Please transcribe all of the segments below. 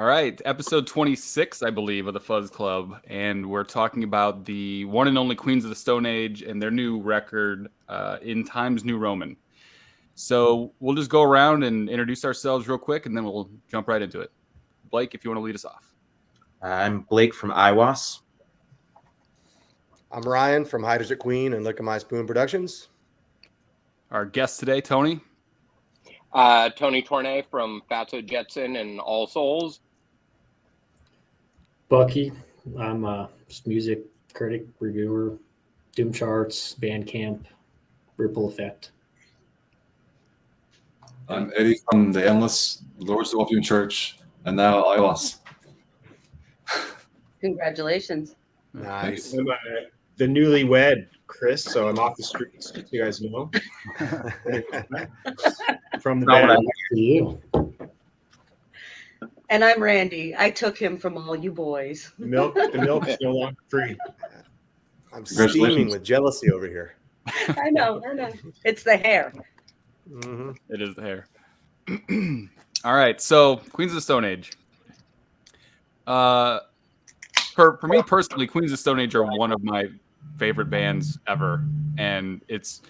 All right, episode 26, I believe, of the Fuzz Club, and we're talking about the one and only Queens of the Stone Age and their new record, In Times New Roman. So we'll just go around and introduce ourselves real quick, and then we'll jump right into it. Blake, if you want to lead us off. I'm Blake from Aiwass. I'm Ryan from Hiders at Queen and Lick of My Spoon Productions. Our guest today, Tony. Tony Tornay from Fatso Jetson and All Souls. Bucky. I'm a music critic, reviewer, Doom Charts, Bandcamp, Ripple Effect. I'm Eddy from The Endless, Lords of Opium Church, and now Aiwass. Congratulations. Nice. I'm the newlywed Kris, so I'm off the streets, as you guys know. From the band. For you. And I'm Randy. I took him from all you boys. The milk is no longer free. I'm steaming with jealousy over here. I know. It's the hair. Mm-hmm. It is the hair. All right, so Queens of the Stone Age. For me personally, Queens of the Stone Age are one of my favorite bands ever, and it's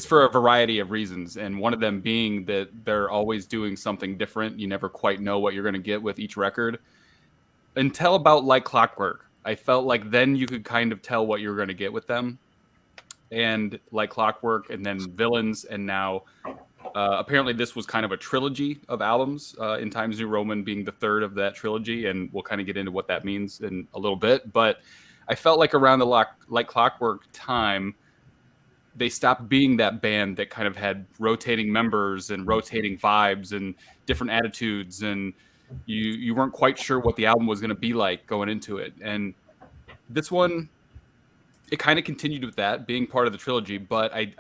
for a variety of reasons, and one of them being that they're always doing something different. You never quite know what you're going to get with each record. Until about Like Clockwork, I felt like then you could kind of tell what you were going to get with them. And Like Clockwork, and then Villains, and now apparently this was kind of a trilogy of albums, In Times New Roman being the third of that trilogy, and we'll kind of get into what that means in a little bit. But I felt like around the Like Clockwork time, they stopped being that band that kind of had rotating members and rotating vibes and different attitudes, and you weren't quite sure what the album was going to be like going into it. And this one, it kind of continued with that being part of the trilogy, but I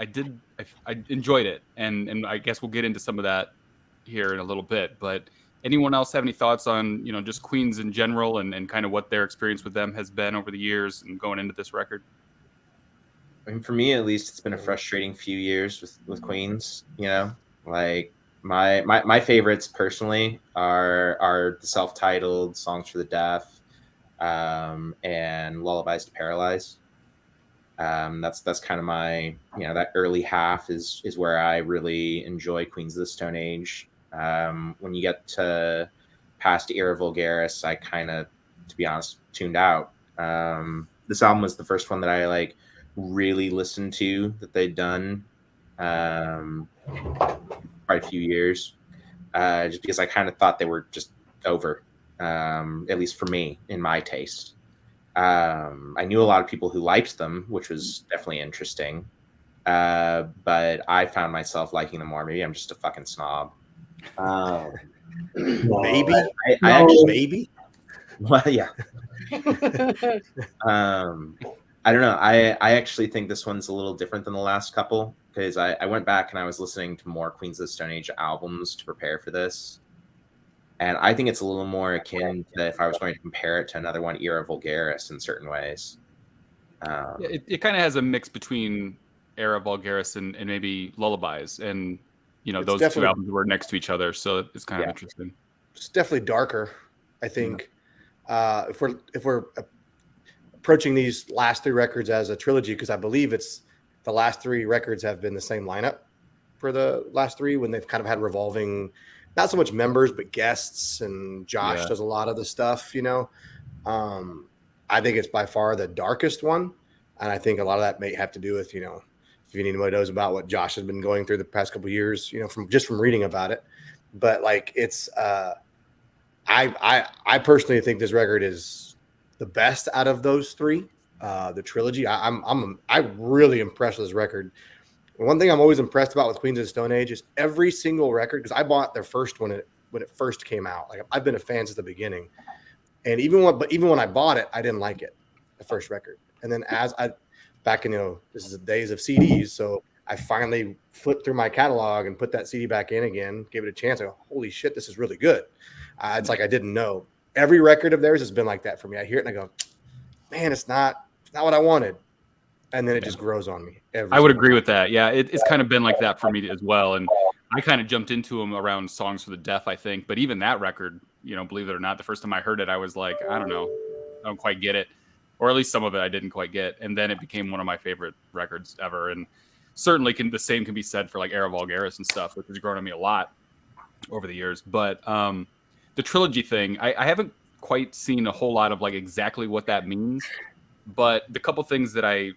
enjoyed it, and I guess we'll get into some of that here in a little bit. But anyone else have any thoughts on just Queens in general and kind of what their experience with them has been over the years and going into this record? I mean, for me, at least, it's been a frustrating few years with Queens. Like my favorites personally are the self-titled Songs for the Deaf, and Lullabies to Paralyze. That's kind of my that early half is where I really enjoy Queens of the Stone Age. When you get to past Era Vulgaris, I kind of, to be honest, tuned out. This album was the first one that I really listened to that they'd done quite a few years, just because I kind of thought they were just over, at least for me, in my taste. I knew a lot of people who liked them, which was definitely interesting, but I found myself liking them more. Maybe I'm just a fucking snob. Maybe. Maybe. Well, yeah. I don't know. I actually think this one's a little different than the last couple, because I went back and I was listening to more Queens of the Stone Age albums to prepare for this. And I think it's a little more akin to if I was going to compare it to another one, Era Vulgaris, in certain ways. It kind of has a mix between Era Vulgaris and maybe Lullabies. And, those two albums were next to each other. So it's kind of interesting. It's definitely darker, I think. If we're approaching these last three records as a trilogy, because I believe it's the last three records have been the same lineup for the last three, when they've kind of had revolving, not so much members, but guests, and Josh does a lot of the stuff, I think it's by far the darkest one. And I think a lot of that may have to do with, if anybody knows about what Josh has been going through the past couple of years, from reading about it. But it's, I personally think this record is the best out of those three, the trilogy. I'm really impressed with this record. One thing I'm always impressed about with Queens of the Stone Age is every single record, because I bought their first one when it first came out. I've been a fan since the beginning, and even when I bought it, I didn't like it, the first record. And then back in this is the days of CDs, so I finally flipped through my catalog and put that CD back in again, gave it a chance. I go, holy shit, this is really good. It's like I didn't know. Every record of theirs has been like that for me. I hear it and I go, man, it's not what I wanted. And then it just grows on me. I would agree with that. Yeah, it's kind of been like that for me as well. And I kind of jumped into them around Songs for the Deaf, I think. But even that record, believe it or not, the first time I heard it, I was like, I don't know, I don't quite get it, or at least some of it I didn't quite get, and then it became one of my favorite records ever. And certainly the same can be said for like Era Vulgaris and stuff, which has grown on me a lot over the years. But the Trilogy thing, I haven't quite seen a whole lot of like exactly what that means, but the couple things that I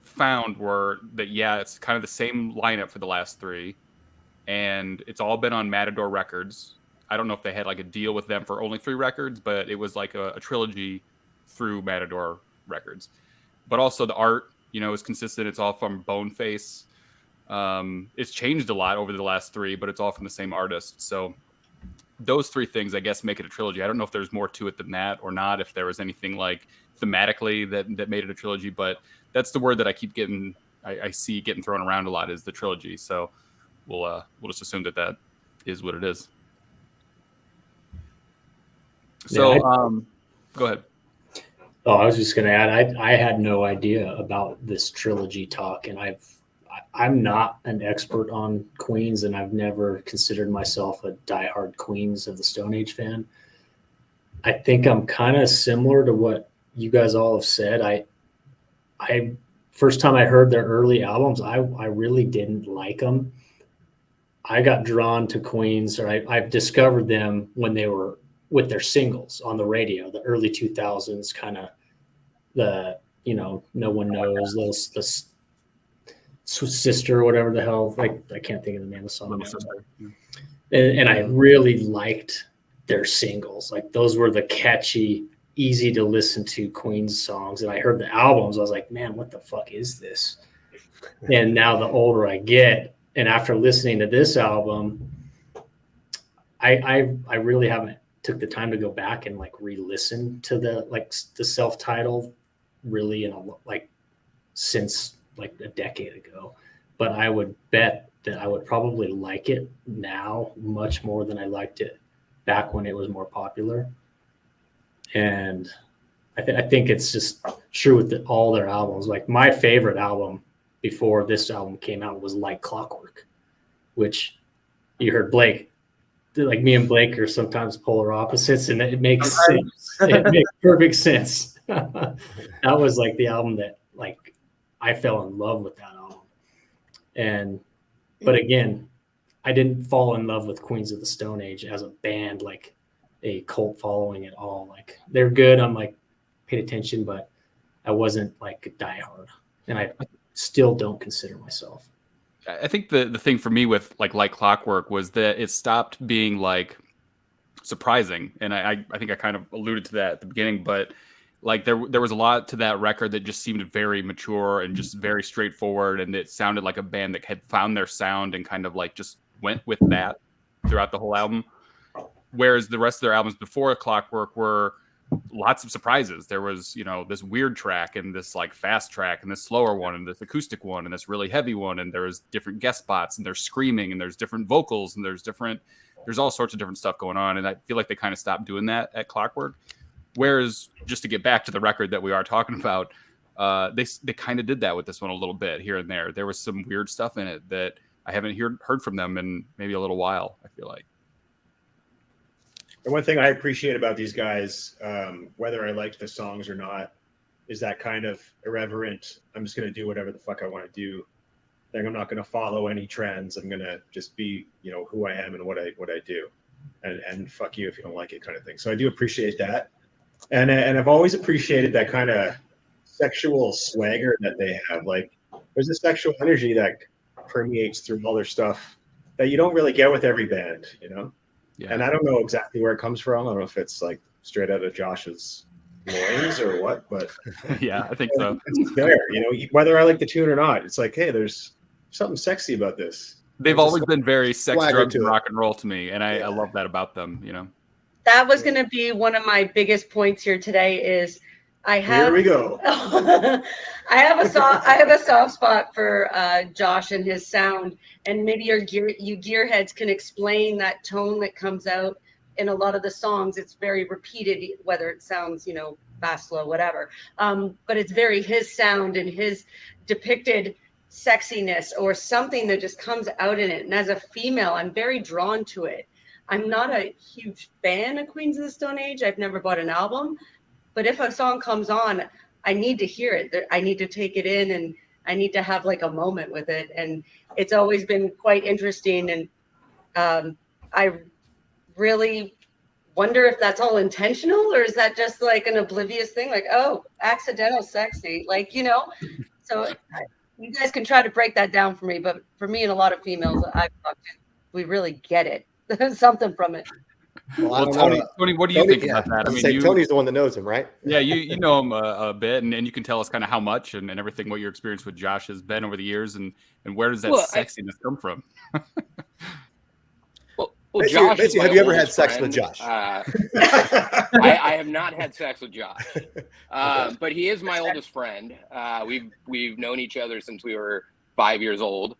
found were that, yeah, it's kind of the same lineup for the last three, and it's all been on Matador Records. I don't know if they had like a deal with them for only 3 records, but it was like a trilogy through Matador Records. But also the art, is consistent. It's all from Boneface. It's changed a lot over the last 3, but it's all from the same artist. So those 3 things, I guess, make it a trilogy. I don't know if there's more to it than that or not, if there was anything like thematically that made it a trilogy, but that's the word that I keep getting, I see getting thrown around a lot, is the trilogy. So we'll just assume that is what it is. So go ahead. Oh, I was just going to add, I had no idea about this trilogy talk, and I'm not an expert on Queens, and I've never considered myself a diehard Queens of the Stone Age fan. I think I'm kind of similar to what you guys all have said. I first time I heard their early albums, I really didn't like them. I got drawn to Queens, or I've discovered them when they were with their singles on the radio, the early 2000s, kind of the, No One Knows, the Sister, or whatever the hell, like, I can't think of the name of the song. And I really liked their singles. Like, those were the catchy, easy to listen to Queens songs. And I heard the albums, I was like, man, what the fuck is this? And now the older I get, and after listening to this album, I really haven't took the time to go back and like re-listen to the self-titled really since like a decade ago. But I would bet that I would probably like it now much more than I liked it back when it was more popular. And I think it's just true with all their albums. Like, my favorite album before this album came out was Like Clockwork, which you heard Blake. Like, me and Blake are sometimes polar opposites, and it makes sense. It makes perfect sense. That was like the album that like I fell in love with that album. But again, I didn't fall in love with Queens of the Stone Age as a band, like a cult following at all. Like, they're good. I'm like paid attention, but I wasn't like a diehard, and I still don't consider myself. I think the thing for me with like Clockwork was that it stopped being like surprising. And I think I kind of alluded to that at the beginning, but like there was a lot to that record that just seemed very mature and just very straightforward. And it sounded like a band that had found their sound and kind of like just went with that throughout the whole album. Whereas the rest of their albums before Clockwork were lots of surprises. There was, this weird track and this like fast track and this slower one and this acoustic one and this really heavy one. And there was different guest spots and there's screaming and there's different vocals and there's all sorts of different stuff going on. And I feel like they kind of stopped doing that at Clockwork. Whereas, just to get back to the record that we are talking about, they kind of did that with this one a little bit here and there. There was some weird stuff in it that I haven't heard from them in maybe a little while, I feel like. And one thing I appreciate about these guys, whether I liked the songs or not, is that kind of irreverent, I'm just going to do whatever the fuck I want to do. Like, I'm not going to follow any trends. I'm going to just be, who I am and what I do. And fuck you if you don't like it, kind of thing. So I do appreciate that. And I've always appreciated that kind of sexual swagger that they have. Like, there's a sexual energy that permeates through all their stuff that you don't really get with every band, Yeah. And I don't know exactly where it comes from. I don't know if it's like straight out of Josh's loins or what, but yeah, I think so. It's there, whether I like the tune or not. It's like, hey, there's something sexy about this. They've always been very sex, drugs, and rock and roll to me, and I love that about them. That was going to be one of my biggest points here today. Is here we go. I have a soft spot for Josh and his sound, and maybe you gearheads can explain that tone that comes out in a lot of the songs. It's very repeated, whether it sounds fast, slow, whatever. But it's very his sound and his depicted sexiness or something that just comes out in it. And as a female, I'm very drawn to it. I'm not a huge fan of Queens of the Stone Age. I've never bought an album, but if a song comes on, I need to hear it. I need to take it in, and I need to have like a moment with it. And it's always been quite interesting. And I really wonder if that's all intentional, or is that just like an oblivious thing? Like, oh, accidental sexy, like, you know? So you guys can try to break that down for me. But for me and a lot of females I've talked to, we really get it. Something from it. Well, Tony, what do you think about that? I mean, Tony's the one that knows him, right? Yeah, you know him a bit, and you can tell us kind of how much and everything, what your experience with Josh has been over the years, and where does that sexiness come from? Well, Josh, have you ever had sex with Josh? I have not had sex with Josh, but he is my oldest friend. We've known each other since we were 5 years old.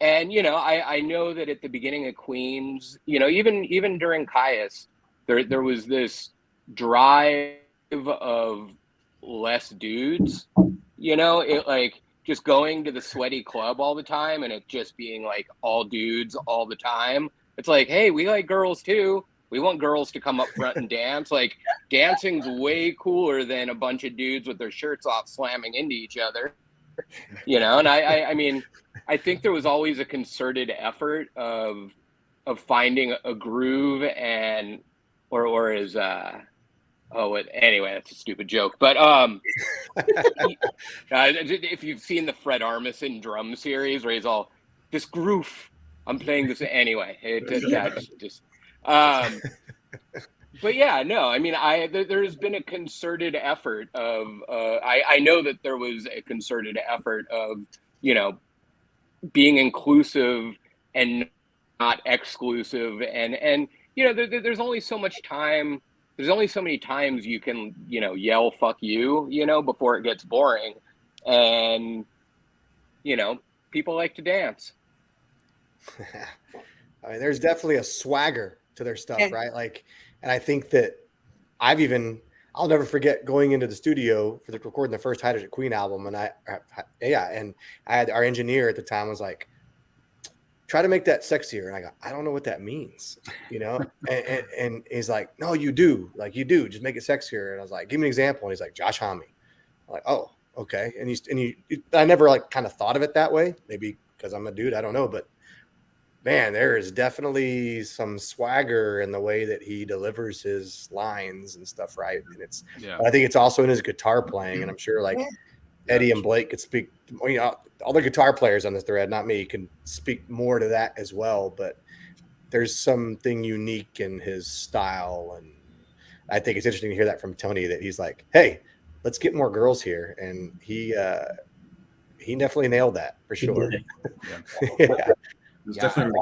And, you know, I know that at the beginning of Queens, you know, even during Caius, there was this drive of less dudes, you know, it like just going to the sweaty club all the time and it just being like all dudes all the time. It's like, hey, we like girls too. We want girls to come up front and dance. Like, dancing's way cooler than a bunch of dudes with their shirts off slamming into each other. You know, and I mean, I think there was always a concerted effort of finding a groove and anyway, that's a stupid joke. But if you've seen the Fred Armisen drum series where he's all, this groove, I'm playing this anyway. But yeah, no, I mean, there's been a concerted effort of, I know that there was a concerted effort of, you know, being inclusive and not exclusive. And you know, there's only so much time. There's only so many times you can, you know, yell, fuck you, you know, before it gets boring. And, you know, people like to dance. I mean, there's definitely a swagger to their stuff, right? Like, and I think that I'll never forget going into the studio for recording the first Hydrogen Queen album. And I had our engineer at the time was like, try to make that sexier. And I go, I don't know what that means, you know? and he's like, no, you do. Like, you do. Just make it sexier. And I was like, give me an example. And he's like, Josh Homme. I'm like, oh, okay. And I never like kind of thought of it that way. Maybe because I'm a dude. I don't know. But man, there is definitely some swagger in the way that he delivers his lines and stuff, right? And I think it's also in his guitar playing. And I'm sure like Eddy and Blake could speak, you know, all the guitar players on this thread, not me, can speak more to that as well. But there's something unique in his style. And I think it's interesting to hear that from Tony, that he's like, hey, let's get more girls here. And he definitely nailed that for sure. Definitely.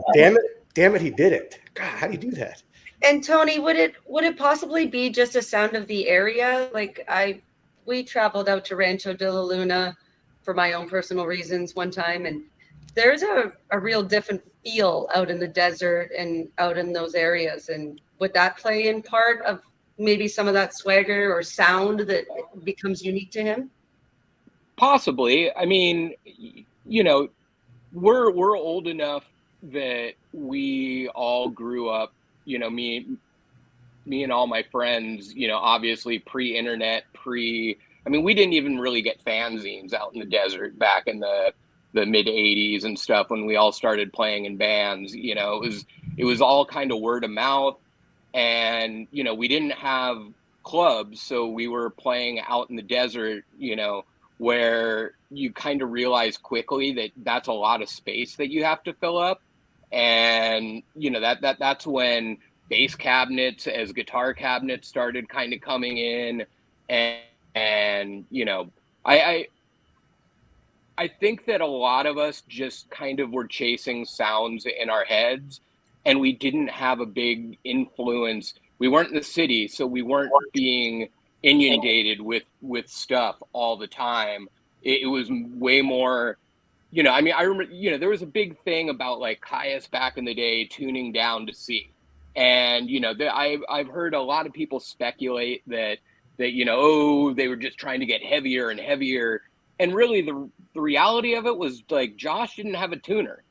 Damn it, he did it. God, how do you do that? And Tony, would it possibly be just a sound of the area? Like we traveled out to Rancho de la Luna for my own personal reasons one time, and there's a real different feel out in the desert and out in those areas. And would that play in part of maybe some of that swagger or sound that becomes unique to him? Possibly. I mean, you know, we're old enough that we all grew up, you know, me and all my friends, you know, obviously pre-internet, I mean, we didn't even really get fanzines out in the desert back in the mid 80s and stuff when we all started playing in bands. You know, it was all kind of word of mouth, and, you know, we didn't have clubs, so we were playing out in the desert, you know, where you kind of realize quickly that that's a lot of space that you have to fill up. And, you know, that's when bass cabinets as guitar cabinets started kind of coming in. And you know, I think that a lot of us just kind of were chasing sounds in our heads, and we didn't have a big influence. We weren't in the city, so we weren't being inundated with stuff all the time. It was way more, you know, I mean, I remember, you know, there was a big thing about like Caius back in the day tuning down to C. And, you know, I've heard a lot of people speculate that, you know, oh, they were just trying to get heavier and heavier. And really the reality of it was like Josh didn't have a tuner.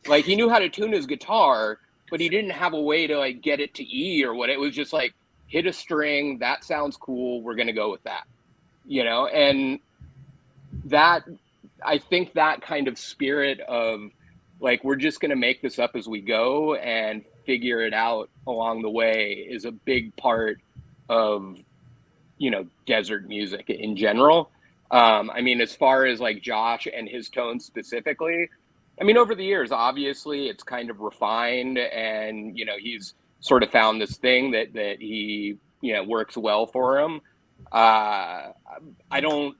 Like, he knew how to tune his guitar, but he didn't have a way to like get it to E or what. It was just like, hit a string, that sounds cool, we're going to go with that, you know? And that, I think that kind of spirit of like, we're just going to make this up as we go and figure it out along the way is a big part of, you know, desert music in general. I mean, as far as like Josh and his tone specifically, I mean, over the years, obviously it's kind of refined and, you know, he's sort of found this thing that he, you know, works well for him. I don't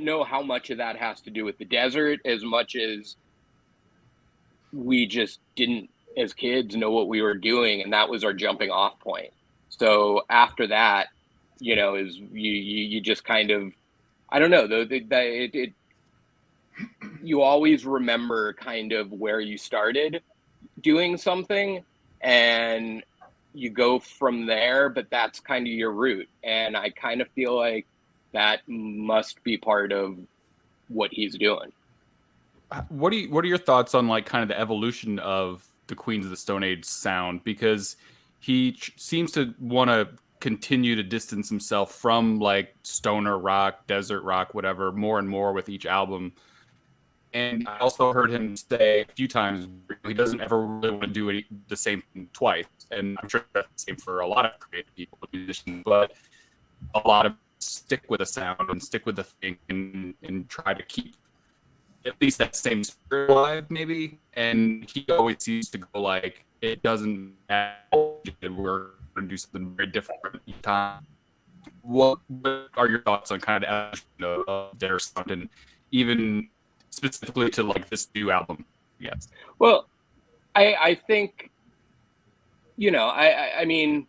know how much of that has to do with the desert as much as we just didn't, as kids, know what we were doing, and that was our jumping off point. So after that, you know, is you just kind of, I don't know, though, you always remember kind of where you started doing something and you go from there, but that's kind of your route. And I kind of feel like that must be part of what he's doing. What are your thoughts on like kind of the evolution of the Queens of the Stone Age sound? Because he seems to want to continue to distance himself from like stoner rock, desert rock, whatever, more and more with each album. And I also heard him say a few times he doesn't ever really want to do the same thing twice. And I'm sure that's the same for a lot of creative people, musicians, but a lot of stick with a sound and stick with the thing and try to keep at least that same spirit alive, maybe. And he always seems to go like, it doesn't matter, we're going to do something very different each time. What are your thoughts on kind of their sound, and even specifically to like this new album? Yes. Well, I think, you know, I mean,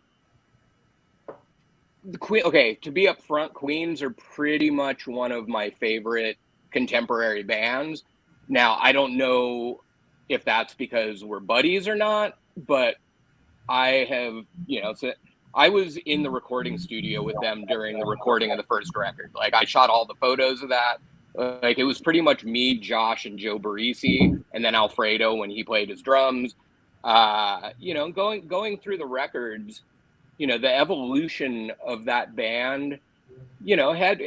the Queen. Okay, to be upfront, Queens are pretty much one of my favorite contemporary bands. Now, I don't know if that's because we're buddies or not, but I have, you know, so I was in the recording studio with them during the recording of the first record. Like, I shot all the photos of that. Like, it was pretty much me, Josh, and Joe Barisi, and then Alfredo when he played his drums. You know, going through the records, you know, the evolution of that band, you know, had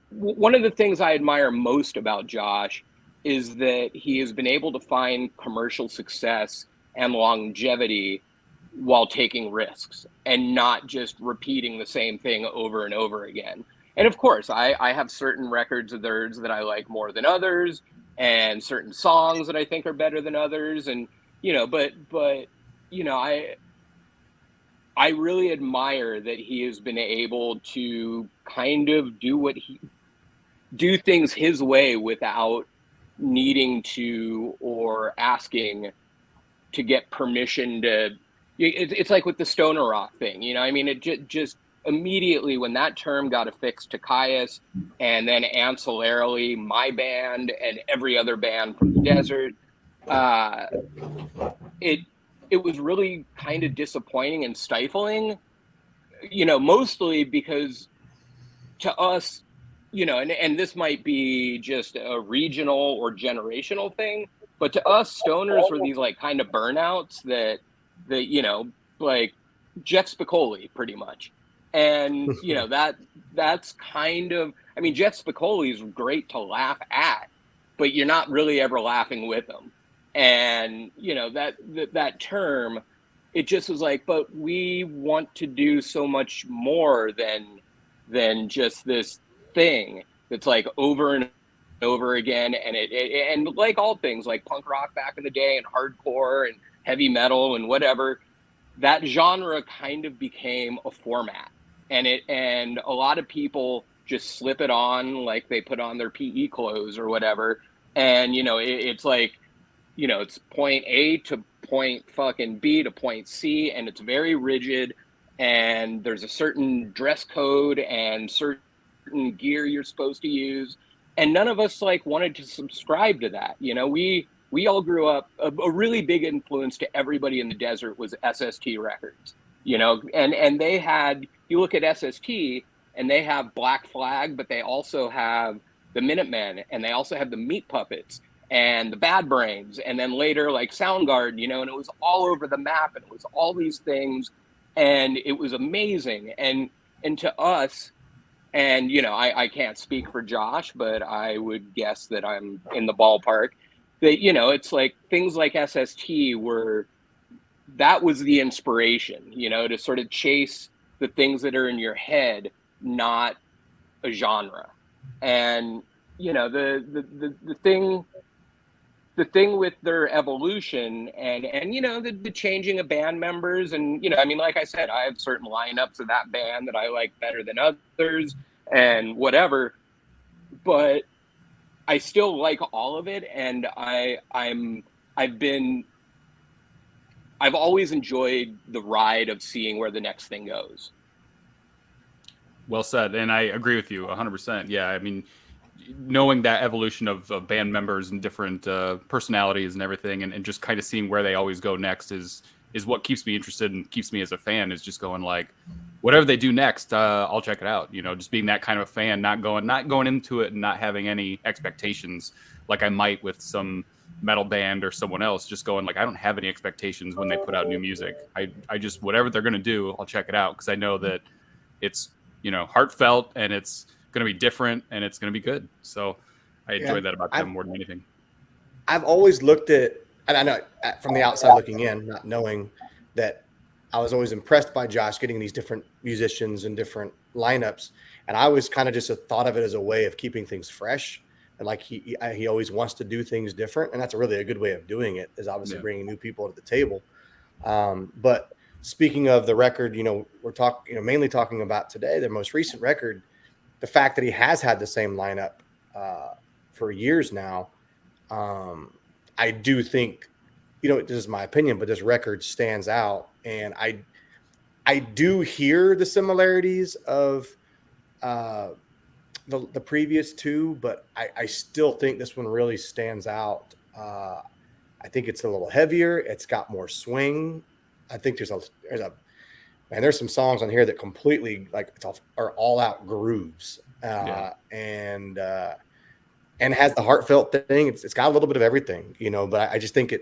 one of the things I admire most about Josh is that he has been able to find commercial success and longevity while taking risks and not just repeating the same thing over and over again. And of course, I have certain records of theirs that I like more than others, and certain songs that I think are better than others. And, you know, but, you know, I really admire that he has been able to kind of do things his way without needing to or asking to get permission to. It's like with the stoner rock thing, you know. I mean, it just immediately when that term got affixed to Caius, and then ancillarily my band and every other band from the desert, it was really kind of disappointing and stifling, you know, mostly because to us, you know, and this might be just a regional or generational thing, but to us, stoners were these like kind of burnouts that you know, like Jeff Spicoli pretty much. And, you know, that's kind of, I mean, Jeff Spicoli is great to laugh at, but you're not really ever laughing with him. And, you know, that term, it just was like, but we want to do so much more than just this thing that's like over and over again. And and like all things like punk rock back in the day and hardcore and heavy metal and whatever, that genre kind of became a format. And a lot of people just slip it on like they put on their PE clothes or whatever. And, you know, it's like, you know, it's point A to point fucking B to point C, and it's very rigid, and there's a certain dress code and certain gear you're supposed to use. And none of us like wanted to subscribe to that. You know, we all grew up, a really big influence to everybody in the desert was SST Records, you know, and they had, you look at SST and they have Black Flag, but they also have the Minutemen, and they also have the Meat Puppets. and the Bad Brains, and then later like Soundgarden, you know, and it was all over the map, and it was all these things, and it was amazing. And to us, and you know, I can't speak for Josh, but I would guess that I'm in the ballpark, that, you know, it's like things like SST that was the inspiration, you know, to sort of chase the things that are in your head, not a genre. And you know, the thing with their evolution and you know, the changing of band members, and you know, I mean, like I said, I have certain lineups of that band that I like better than others and whatever, but I still like all of it, and I've always enjoyed the ride of seeing where the next thing goes. Well said, and I agree with you 100%. Yeah, I mean, knowing that evolution of band members and different personalities and everything, and just kind of seeing where they always go next is what keeps me interested and keeps me as a fan, is just going like, whatever they do next, I'll check it out. You know, just being that kind of a fan, not going into it and not having any expectations like I might with some metal band or someone else, just going like, I don't have any expectations when they put out new music. I just, whatever they're going to do, I'll check it out, because I know that it's, you know, heartfelt, and it's going to be different, and it's going to be good. So I enjoy that about them more than anything. I've always looked at, and I know from the outside looking in, not knowing, that I was always impressed by Josh getting these different musicians and different lineups. And I was kind of just thought of it as a way of keeping things fresh. And like he always wants to do things different. And that's really a good way of doing it, is obviously bringing new people to the table. But speaking of the record, you know, we're mainly talking about today, the most recent record, the fact that he has had the same lineup for years now. I do think, you know, this is my opinion, but this record stands out. And I do hear the similarities of the previous two, but I still think this one really stands out. I think it's a little heavier. It's got more swing. I think there's some songs on here that completely are all out grooves, and has the heartfelt thing. It's got a little bit of everything, you know. But I just think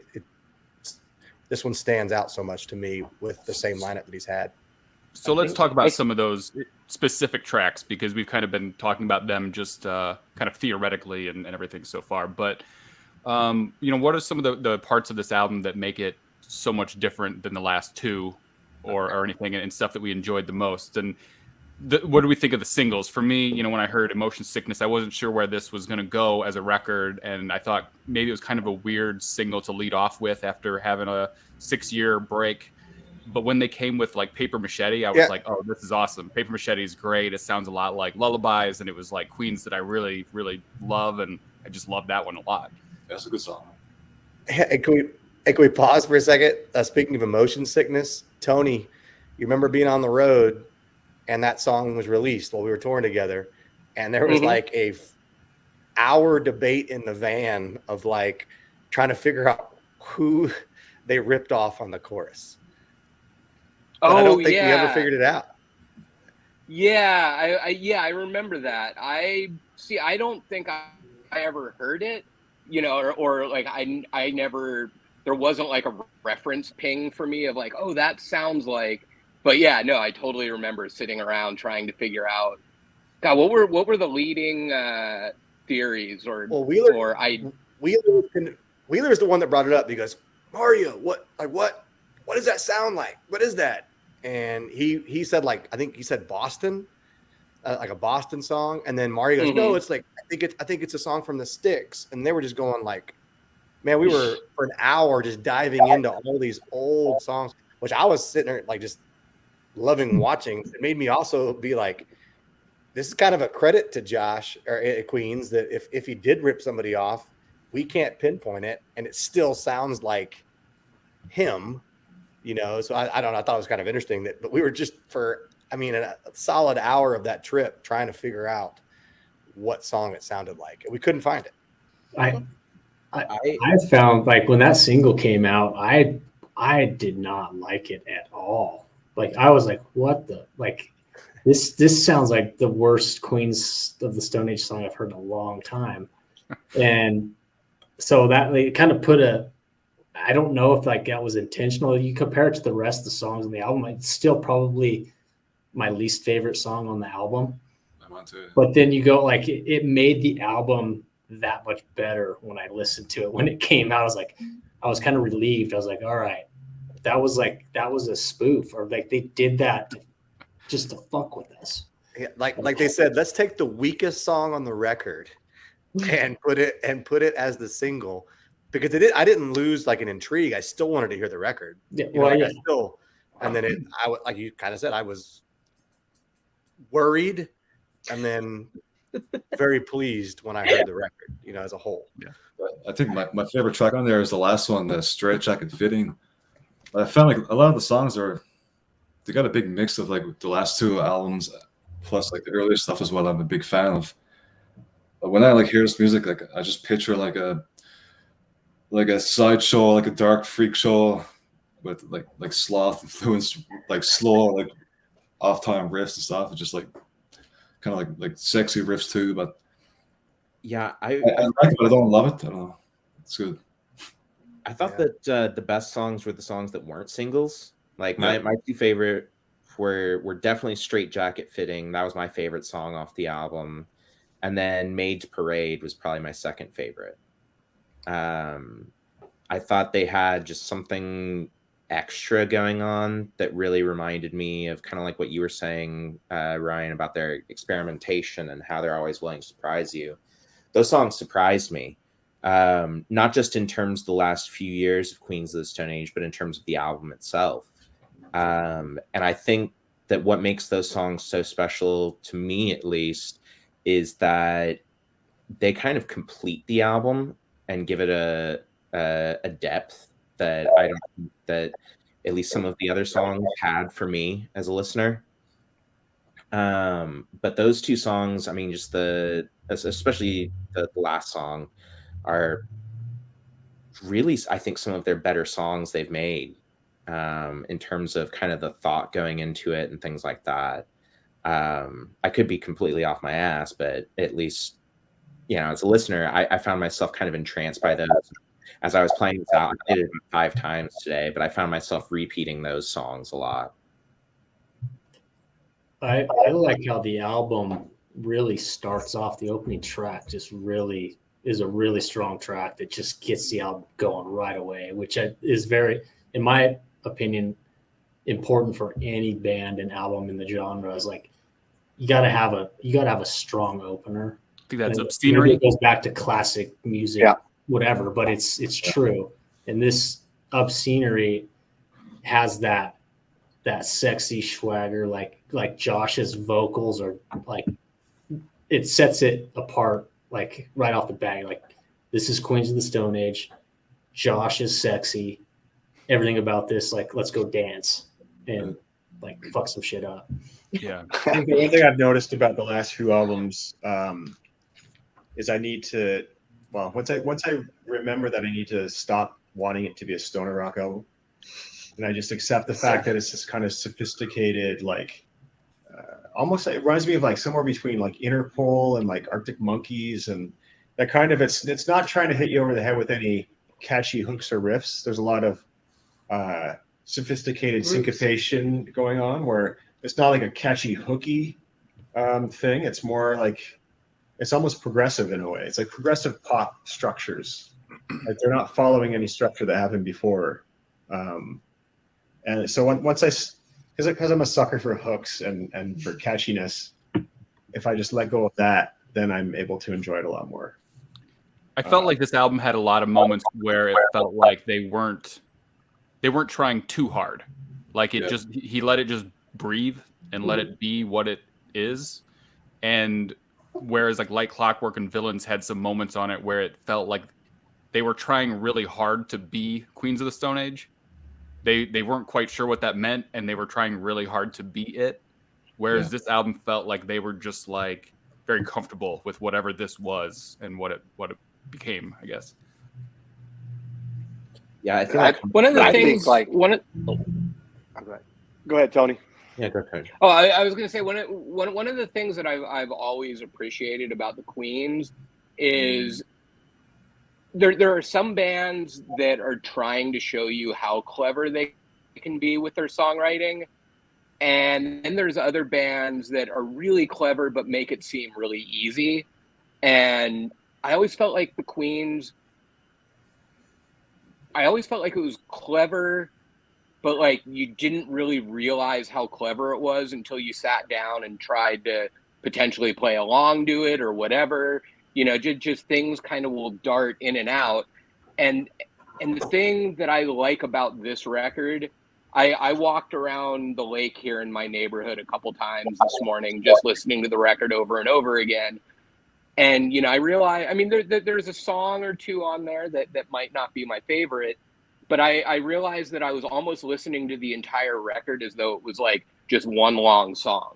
this one stands out so much to me with the same lineup that he's had. So let's talk about some of those specific tracks, because we've kind of been talking about them just kind of theoretically and everything so far. But you know, what are some of the parts of this album that make it so much different than the last two, or anything, and stuff that we enjoyed the most? And what do we think of the singles? For me, you know, when I heard Emotion Sickness, I wasn't sure where this was going to go as a record, and I thought maybe it was kind of a weird single to lead off with after having a 6-year break. But when they came with like Paper Machete, I was like, oh, this is awesome. Paper Machete is great. It sounds a lot like Lullabies, and it was like Queens that I really, really love, and I just love that one a lot. That's a good song. Hey, can we pause for a second? Speaking of Emotion Sickness, Tony, you remember being on the road and that song was released while we were touring together, and there was like a hour debate in the van of like trying to figure out who they ripped off on the chorus. But I don't think we ever figured it out. Yeah, I remember that. I don't think I ever heard it, you know, or like I never, there wasn't like a reference ping for me of like, oh, that sounds like. But yeah, no, I totally remember sitting around trying to figure out, God, what were the leading theories Wheeler's the one that brought it up, because Mario, what does that sound like? What is that? And he said, like, I think he said Boston, like a Boston song. And then Mario goes, no, it's like, I think it's a song from the Styx. And they were just going like, man, we were for an hour just diving into all these old songs, which I was sitting there like just loving watching. It made me also be like, this is kind of a credit to Josh or Queens, that if he did rip somebody off, we can't pinpoint it, and it still sounds like him, you know. So I don't know. I thought it was kind of interesting but we were just a solid hour of that trip trying to figure out what song it sounded like, and we couldn't find it. I found, like, when that single came out, I did not like it at all. Like, I was like, what the, like, this sounds like the worst Queens of the Stone Age song I've heard in a long time. And so that like, kind of put a, I don't know if like that was intentional. You compare it to the rest of the songs on the album, it's still probably my least favorite song on the album. I want to. But then you go like it made the album that much better when I listened to it. When it came out, I was kind of relieved. I was like, all right, that was a spoof, or like they did that just to fuck with us. Yeah, like they said, let's take the weakest song on the record and put it as the single, because I didn't lose like an intrigue. I still wanted to hear the record. Yeah, You know, like, I still, and then like you kind of said, I was worried and then very pleased when I heard the record, you know, as a whole. Yeah. I think my favorite track on there is the last one, the Straight Jacket Fitting. I found like a lot of the songs they got a big mix of like the last two albums plus like the earlier stuff as well. I'm a big fan of. But when I like hear this music, like I just picture like a sideshow, like a dark freak show with like sloth influence, like slow, like off time riffs and stuff. It's just like kind of like sexy riffs too, but Yeah, I like it, but I don't love it. I don't know. It's good. I thought that the best songs were the songs that weren't singles. Like Yeah. my two favorite were definitely Straight Jacket Fitting. That was my favorite song off the album. And then Maid's Parade was probably my second favorite. I thought they had just something extra going on that really reminded me of kind of like what you were saying, Ryan, about their experimentation and how they're always willing to surprise you. Those songs surprised me. Not just in terms of the last few years of Queens of the Stone Age, but in terms of the album itself. And I think that what makes those songs so special, to me at least, is that they kind of complete the album and give it a depth that I don't think that at least some of the other songs had for me as a listener. But those two songs, I mean, just especially the last song, are really, I think, some of their better songs they've made, in terms of kind of the thought going into it and things like that. I could be completely off my ass, but at least, you know, as a listener, I found myself kind of entranced by those. As I was playing this out, I played it 5 times today, but I found myself repeating those songs a lot. I like how the album really starts off. The opening track just really is a really strong track that just gets the album going right away, which is very, in my opinion, important for any band and album in the genre. Is like you gotta have a strong opener. I think that's And obscenery. it goes back to classic music, whatever, but it's true. And this obscenery has that sexy swagger, like Josh's vocals are like, it sets it apart like right off the bat. Like, this is Queens of the Stone Age. Josh is sexy. Everything about this, like, let's go dance and like fuck some shit up. Yeah. I think the one thing I've noticed about the last few albums is I need to, well, once I remember that I need to stop wanting it to be a stoner rock album, and I just accept the fact that it's this kind of sophisticated, like, almost, it reminds me of like somewhere between like Interpol and like Arctic Monkeys, and that kind of, it's not trying to hit you over the head with any catchy hooks or riffs. There's a lot of sophisticated syncopation going on where it's not like a catchy hooky thing. It's more like, it's almost progressive in a way. It's like progressive pop structures. Like they're not following any structure that happened before. And so once because I'm a sucker for hooks and for catchiness, if I just let go of that, then I'm able to enjoy it a lot more. I felt like this album had a lot of moments where it felt like they weren't trying too hard. Like he let it just breathe and let it be what it is. And whereas like Clockwork and Villains had some moments on it where it felt like they were trying really hard to be Queens of the Stone Age. They weren't quite sure what that meant, and they were trying really hard to be it. Whereas this album felt like they were just like very comfortable with whatever this was and what it became, I guess. Yeah, I think one of the things, like go ahead, Tony. Yeah, go ahead. Oh, I was going to say one of the things that I've always appreciated about the Queens is there are some bands that are trying to show you how clever they can be with their songwriting, and then there's other bands that are really clever but make it seem really easy. And I always felt like the Queens, I always felt like it was clever, but like you didn't really realize how clever it was until you sat down and tried to potentially play along to it or whatever. You know, just things kind of will dart in and out. And the thing that I like about this record, I walked around the lake here in my neighborhood a couple times this morning, just listening to the record over and over again. And, you know, I realized, I mean, there's a song or two on there that might not be my favorite, but I realized that I was almost listening to the entire record as though it was like just one long song.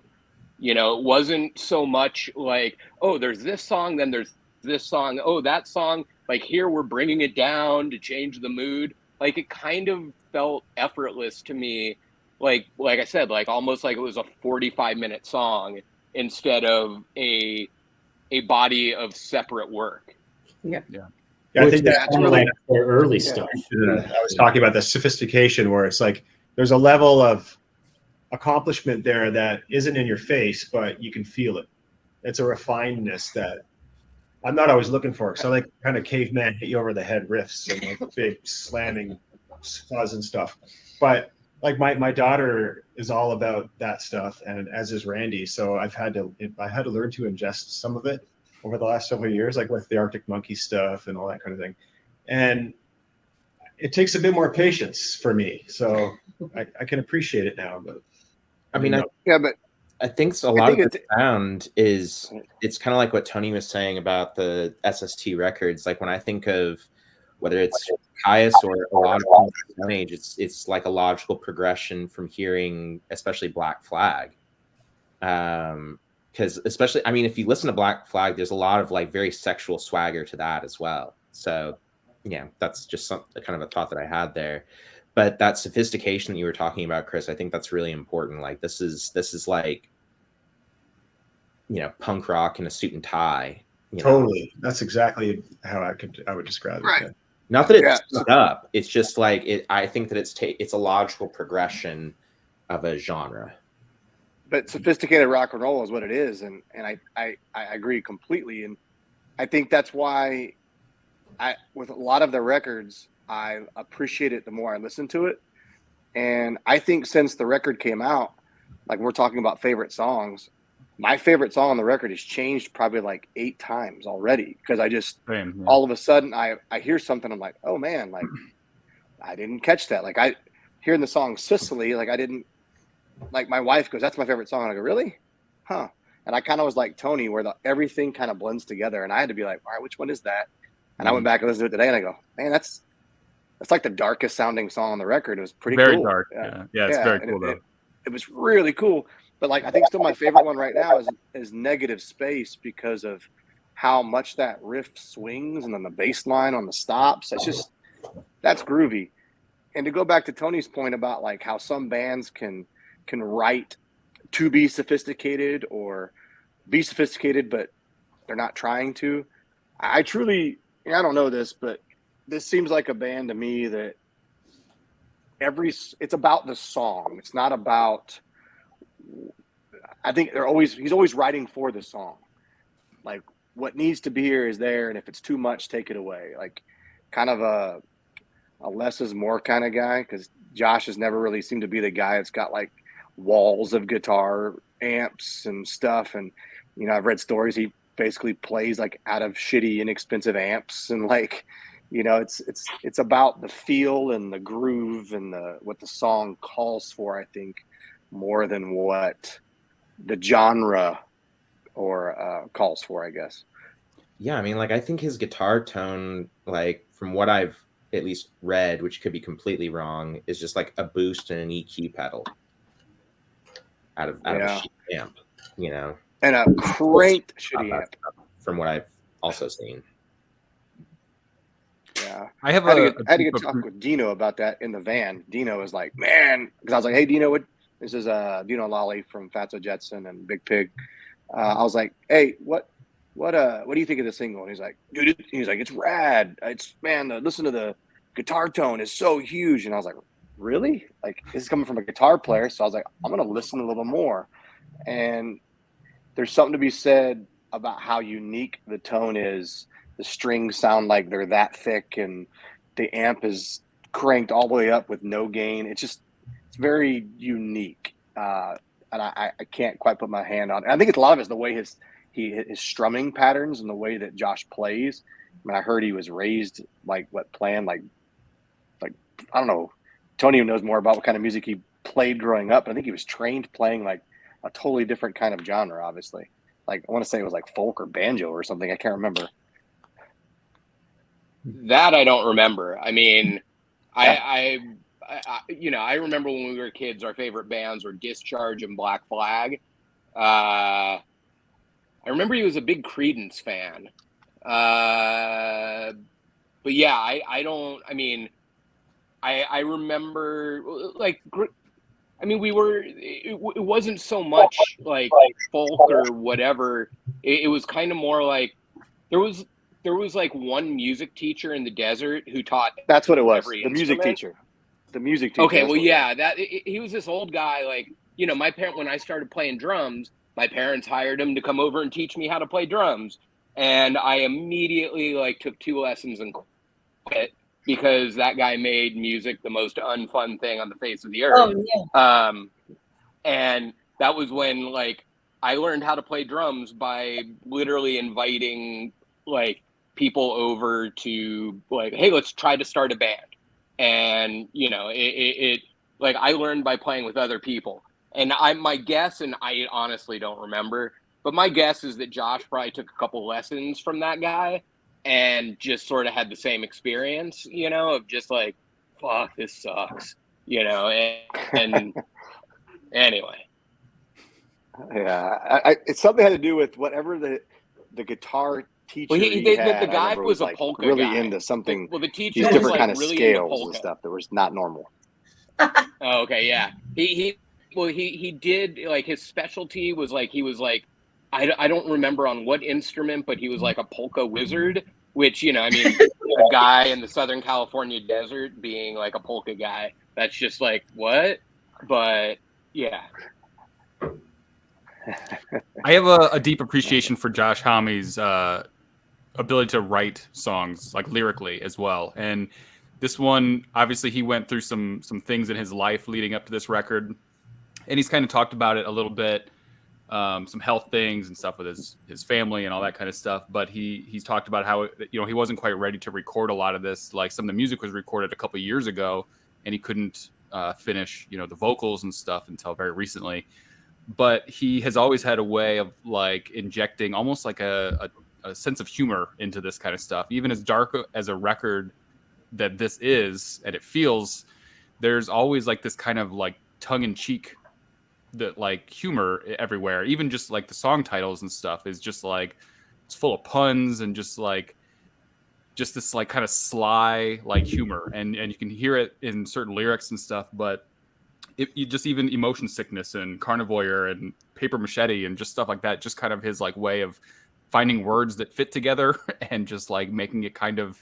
You know, it wasn't so much like, oh, there's this song, then there's this song, oh, that song, like here we're bringing it down to change the mood. Like it kind of felt effortless to me. Like I said, like almost like it was a 45-minute song instead of a body of separate work. Yeah. I think that's really like their early stuff. I was talking about the sophistication where it's like there's a level of accomplishment there that isn't in your face, but you can feel it. It's a refinedness that I'm not always looking for. So like kind of caveman hit you over the head riffs and like big slamming fuzz and stuff. But like my daughter is all about that stuff, and as is Randy. So I had to learn to ingest some of it over the last several years, like with the Arctic Monkey stuff and all that kind of thing. And it takes a bit more patience for me. So I can appreciate it now. But I mean, I think a lot of the sound is, it's kind of like what Tony was saying about the SST records. Like when I think of whether it's Caius or a lot of Stone Age, it's like a logical progression from hearing, especially Black Flag. Because especially, I mean, if you listen to Black Flag, there's a lot of like very sexual swagger to that as well. So yeah, that's just kind of a thought that I had there. But that sophistication that you were talking about, Kris, I think that's really important. Like this is like, you know, punk rock in a suit and tie. Totally. That's exactly how I would describe it. Right. Yeah. Not that it's set up. It's just like I think that it's a logical progression of a genre. But sophisticated rock and roll is what it is, and I agree completely. And I think that's why with a lot of the records, I appreciate it the more I listen to it. And I think since the record came out, like we're talking about favorite songs, my favorite song on the record has changed probably like 8 times already, because I just all of a sudden I hear something, I'm like, oh man, like I didn't catch that. Like I hearing the song Sicily, like I didn't, like my wife goes, that's my favorite song. And I go, really? Huh. And I kind of was like Tony, where everything kind of blends together, and I had to be like, all right, which one is that? And I went back and listened to it today, and I go, man, that's like the darkest sounding song on the record. It was pretty very cool. dark. Yeah, it's very cool though. It was really cool. But like I think still my favorite one right now is Negative Space, because of how much that riff swings and then the bass line on the stops. That's groovy. And to go back to Tony's point about like how some bands can write to be sophisticated or be sophisticated, but they're not trying to. I truly, I don't know this, but this seems like a band to me that it's about the song. It's not about, I think he's always writing for the song. Like what needs to be here is there. And if it's too much, take it away. Like kind of a less is more kind of guy. Cause Josh has never really seemed to be the guy that's got like walls of guitar amps and stuff. And, you know, I've read stories. He basically plays like out of shitty, inexpensive amps. And like, you know, it's about the feel and the groove and what the song calls for, I think, more than what the genre or calls for, I guess. Yeah, I mean, like I think his guitar tone, like from what I've at least read, which could be completely wrong, is just like a boost and an EQ pedal out of a shitty amp, you know, and a cranked shitty amp. From what I've also seen. Yeah, I had to get talk with Dino about that in the van. Dino was like, man, because I was like, hey, Dino, this is Dino Lally from Fatso Jetson and Big Pig. I was like, hey, what what do you think of the single? And he's like, dude, it's rad. Listen to the guitar tone is so huge. And I was like, really? Like, this is coming from a guitar player. So I was like, I'm going to listen a little more. And there's something to be said about how unique the tone is. The strings sound like they're that thick, and the amp is cranked all the way up with no gain. It's very unique. And I can't quite put my hand on it. And I think a lot of it's the way his strumming patterns and the way that Josh plays. I mean, I heard he was raised playing like I don't know. Tony knows more about what kind of music he played growing up, but I think he was trained playing like a totally different kind of genre, obviously. Like, I want to say it was like folk or banjo or something. I can't remember. That I don't remember. I mean, I remember when we were kids, our favorite bands were Discharge and Black Flag. I remember he was a big Creedence fan. But yeah, I remember, like, I mean, it wasn't so much like folk or whatever. It was kind of more like there was like one music teacher in the desert who taught. That's what it was. The music teacher. Okay, well, yeah, he was this old guy. Like, you know, when I started playing drums, my parents hired him to come over and teach me how to play drums, and I immediately took 2 lessons and quit because that guy made music the most unfun thing on the face of the earth. Oh, yeah. And that was when I learned how to play drums by literally inviting people over to hey, let's try to start a band. And I learned by playing with other people. And my guess, and I honestly don't remember, but my guess is that Josh probably took a couple lessons from that guy and just sort of had the same experience, of just fuck, this sucks, and anyway. Yeah, it's something had to do with whatever the guitar teacher. Well, the guy was a polka really guy. Into something. Well, the teacher was different kind of really scales and stuff that was not normal. Oh, okay, yeah. He did his specialty was I don't remember on what instrument, but he was like a polka wizard, which a guy in the Southern California desert being a polka guy, that's just what? But yeah. I have a deep appreciation for Josh Homme's ability to write songs lyrically as well. And this one, obviously, he went through some things in his life leading up to this record, and he's kind of talked about it a little bit, some health things and stuff with his family and all that kind of stuff. But he's talked about how he wasn't quite ready to record a lot of this. Like, some of the music was recorded a couple of years ago, and he couldn't finish the vocals and stuff until very recently. But he has always had a way of injecting almost a sense of humor into this kind of stuff. Even as dark as a record that this is, and it feels, there's always this kind of tongue-in-cheek that humor everywhere. Even just the song titles and stuff is just it's full of puns and just this kind of sly humor, and you can hear it in certain lyrics and stuff. But you just even Emotion Sickness and Carnivore and Paper Machete and just stuff like that, just kind of his way of finding words that fit together and just making it kind of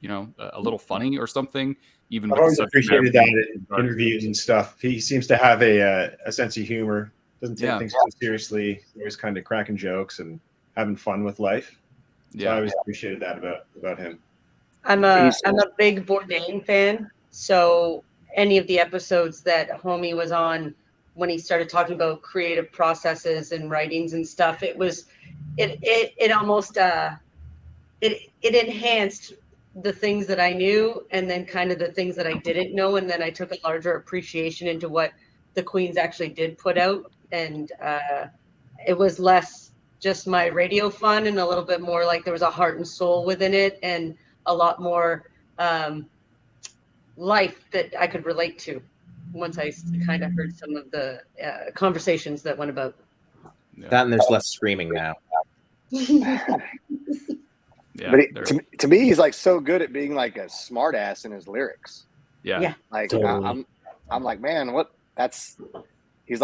a little funny or something. Even I've always appreciated that in interviews and stuff. He seems to have a sense of humor. Doesn't take things too seriously. He's always kind of cracking jokes and having fun with life. So I always appreciated that about him. I'm a big Bourdain fan. So any of the episodes that Homie was on when he started talking about creative processes and writings and stuff, it almost it enhanced the things that I knew, and then kind of the things that I didn't know, and then I took a larger appreciation into what the Queens actually did put out, and it was less just my radio fun and a little bit more there was a heart and soul within it, and a lot more life that I could relate to once I kind of heard some of the conversations that went about. That, and there's less screaming now. Yeah, but to me, he's so good at being a smart ass in his lyrics. Yeah. Totally. I'm man, what? He's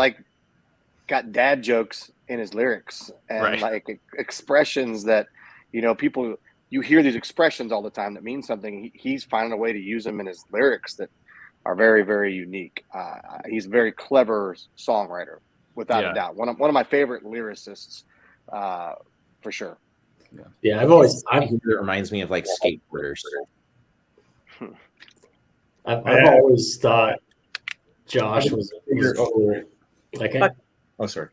got dad jokes in his lyrics and Right. like expressions that, you know, people, you hear these expressions all the time that mean something. He's finding a way to use them in his lyrics that are very, very unique. He's a very clever songwriter, without a doubt. One of my favorite lyricists, for sure. Yeah, It reminds me of like skateboarders. I've always thought Josh was cool. Like, oh, sorry.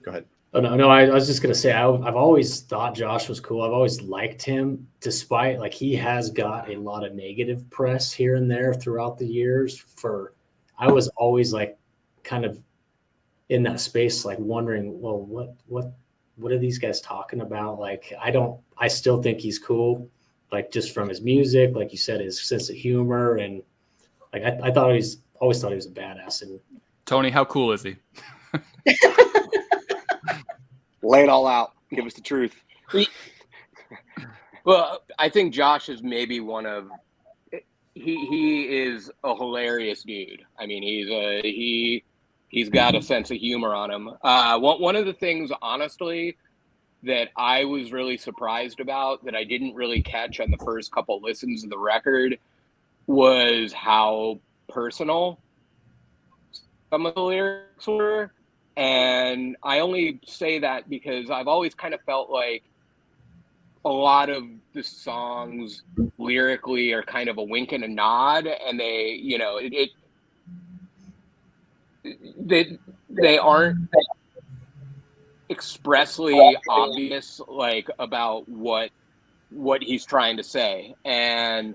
Go ahead. Oh, no, I was just gonna say I've always thought Josh was cool. I've always liked him, despite like he has got a lot of negative press here and there throughout the years. I was always like kind of in that space, like wondering, well, what are these guys talking about? Like, I still think he's cool, like just from his music, like you said, his sense of humor, and like I always thought he was a badass. And Tony, how cool is he? Lay it all out. Give us the truth. Well, I think Josh is maybe one of he is a hilarious dude. I mean, he's got a sense of humor on him. One of the things, honestly, that I was really surprised about that I didn't really catch on the first couple listens of the record was how personal some of the lyrics were. And I only say that because I've always kind of felt like a lot of the songs lyrically are kind of a wink and a nod, and they, you know, they aren't expressly obvious, like about what he's trying to say. And,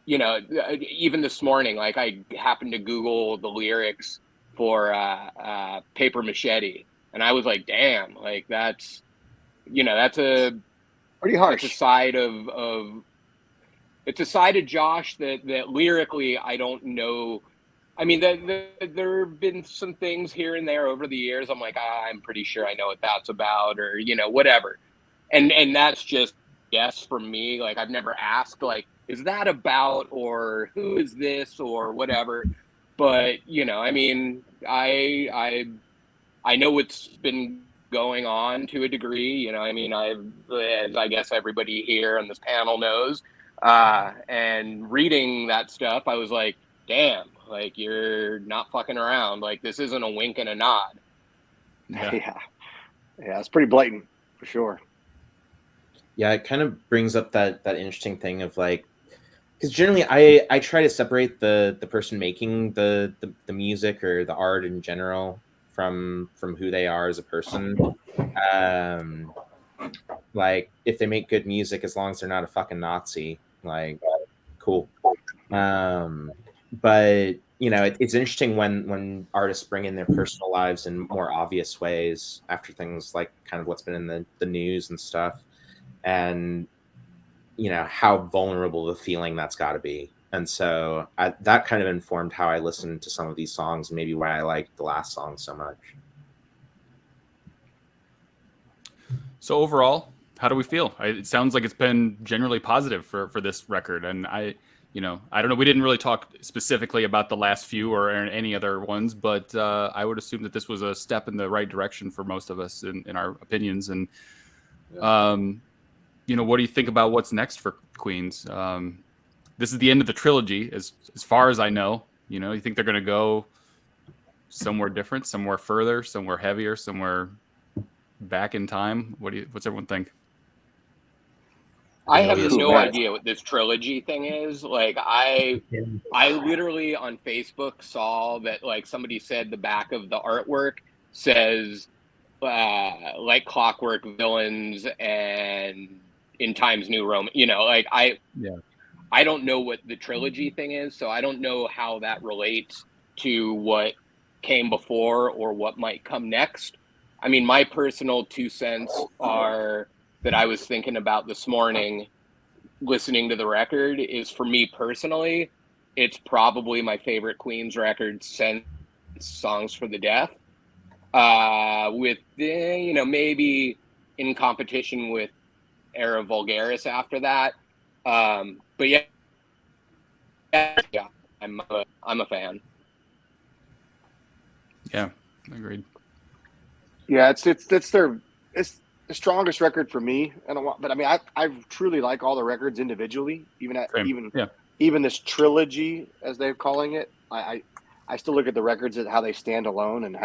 you know, even this morning, like I happened to Google the lyrics for Paper Machete, and I was like, damn, like that's, you know, that's a pretty harsh. It's a side of Josh that lyrically I don't know. I mean, there have been some things here and there over the years. I'm like, I'm pretty sure I know what that's about, or, you know, whatever. And that's just yes from me. Like, I've never asked, like, is that about, or who is this, or whatever. But, you know, I mean, I know what's been going on to a degree. You know, I mean, as I guess everybody here on this panel knows, and reading that stuff, I was like, damn, like, you're not fucking around. Like, this isn't a wink and a nod. Yeah, it's pretty blatant for sure. Yeah, it kind of brings up that interesting thing of like, because generally I try to separate the person making the music or the art in general from who they are as a person. Like, if they make good music, as long as they're not a fucking Nazi, like, cool. But you know, it's interesting when artists bring in their personal lives in more obvious ways after things like kind of what's been in the news and stuff, and you know how vulnerable the feeling that's got to be. And so that kind of informed how I listened to some of these songs, maybe why I liked the last song so much. So overall, how do we feel? It sounds like it's been generally positive for this record. And I don't know. We didn't really talk specifically about the last few or any other ones, but I would assume that this was a step in the right direction for most of us in our opinions. And, you know, what do you think about what's next for Queens? This is the end of the trilogy, as far as I know. You know, you think they're going to go somewhere different, somewhere further, somewhere heavier, somewhere back in time? What's everyone think? I have no idea what this trilogy thing is. Like, I literally on Facebook saw that, like, somebody said the back of the artwork says like Clockwork, villains, and in Times New Roman. You know, like I don't know what the trilogy thing is, so I don't know how that relates to what came before or what might come next. I mean, my personal 2 cents are that I was thinking about this morning, listening to the record, is, for me personally, it's probably my favorite Queens record since Songs for the Deaf. With, you know, maybe in competition with Era Vulgaris after that. But yeah, I'm a fan. Yeah, agreed. Yeah, it's the strongest record for me. But I mean, I truly like all the records individually, even this trilogy as they're calling it. I still look at the records at how they stand alone and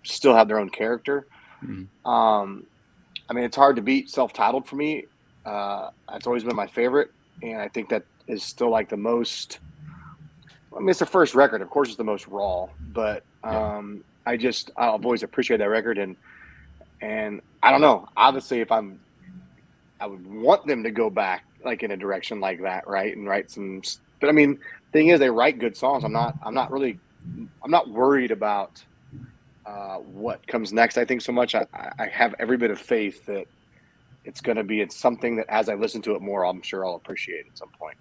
still have their own character. Mm-hmm. I mean, it's hard to beat Self-Titled for me. It's always been my favorite, and I think that is still like the most. I mean, it's the first record, of course, it's the most raw, but I've always appreciated that record, and I don't know. Obviously, I would want them to go back like in a direction like that, right? And write some. But I mean, thing is, they write good songs. I'm not worried about what comes next. I think so much. I have every bit of faith that it's something that as I listen to it more, I'm sure I'll appreciate at some point.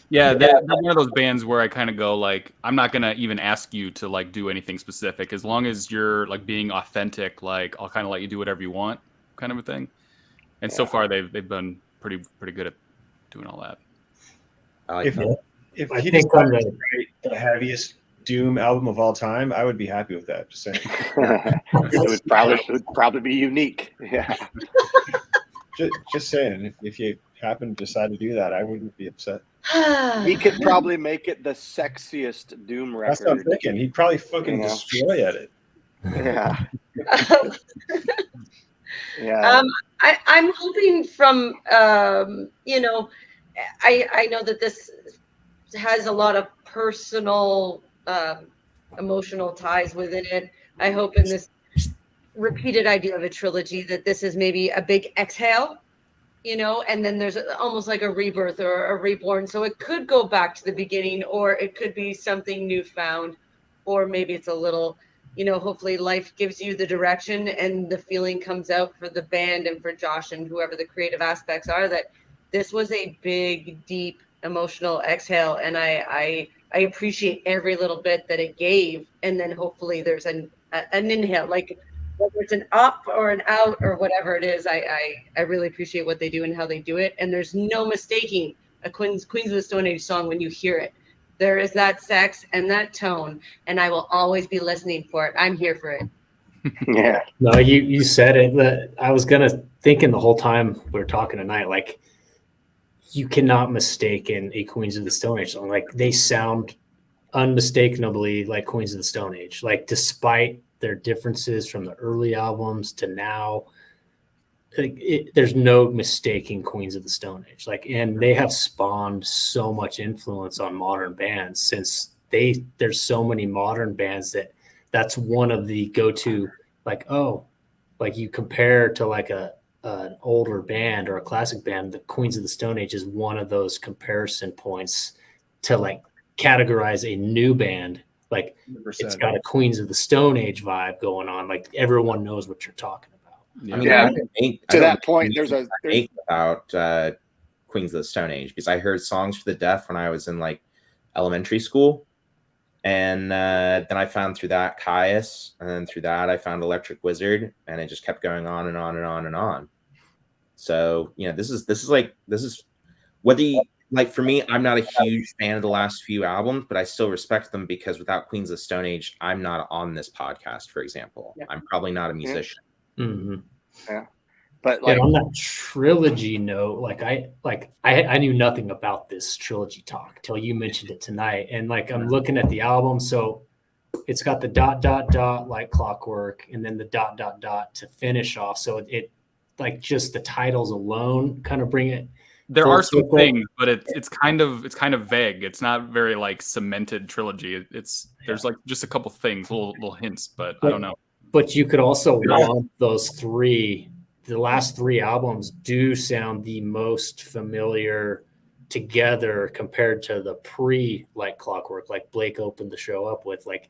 Yeah, they're one of those bands where I kind of go like, I'm not gonna even ask you to like do anything specific as long as you're like being authentic. Like I'll kind of let you do whatever you want, kind of a thing. And so far they've been pretty good at doing all that. If he decided to create the heaviest doom album of all time, I would be happy with that. Just saying, it would probably be unique. Yeah, just saying. If you happen to decide to do that, I wouldn't be upset. He could probably make it the sexiest doom record. That's what I'm thinking. He'd probably fucking destroy at it. Yeah. I'm hoping from I know that this has a lot of personal emotional ties within it. I hope in this repeated idea of a trilogy that this is maybe a big exhale, and then there's almost like a rebirth or a reborn. So it could go back to the beginning, or it could be something newfound, or maybe it's a little, hopefully life gives you the direction and the feeling comes out for the band and for Josh and whoever the creative aspects are, that this was a big, deep, emotional exhale. And I appreciate every little bit that it gave. And then hopefully there's an inhale, like whether it's an up or an out or whatever it is. I really appreciate what they do and how they do it. And there's no mistaking a Queens of the Stone Age song when you hear it. There is that sex and that tone, and I will always be listening for it. I'm here for it. Yeah. No, you said it. I was thinking the whole time we were talking tonight, like you cannot mistake a Queens of the Stone Age song. Like they sound unmistakably like Queens of the Stone Age. Like despite their differences from the early albums to now, there's no mistaking Queens of the Stone Age. Like, and they have spawned so much influence on modern bands since there's so many modern bands that's one of the go-to, like, like you compare to like an older band or a classic band, the Queens of the Stone Age is one of those comparison points to like categorize a new band. Like 100%. It's got a Queens of the Stone Age vibe going on. Like everyone knows what you're talking about. Yeah. To that point, there's about Queens of the Stone Age because I heard Songs for the Deaf when I was in like elementary school, and then I found through that Caius, and then through that I found Electric Wizard, and it just kept going on and on and on and on. So this is whether you like, for me, I'm not a huge fan of the last few albums, but I still respect them because without Queens of the Stone Age, I'm not on this podcast, for example. Yeah. I'm probably not a musician. Mm-hmm. Yeah. But like on that trilogy note, I knew nothing about this trilogy talk till you mentioned it tonight. And like I'm looking at the album, so it's got the ... like Clockwork, and then the ... to finish off. So it like just the titles alone kind of bring it. There are some things, but it's kind of vague. It's not very like cemented trilogy. There's like just a couple things, little hints, but I don't know. But you could also lump those three. The last three albums do sound the most familiar together compared to the pre-like Clockwork, like Blake opened the show up with. Like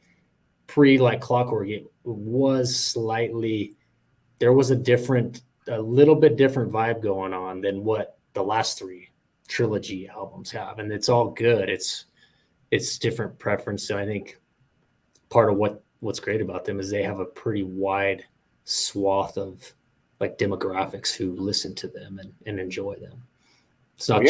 pre-like Clockwork, it was slightly, there was a little bit different vibe going on than what the last three trilogy albums have, and it's all good. It's different preference. So I think part of what's great about them is they have a pretty wide swath of like demographics who listen to them and enjoy them. It's not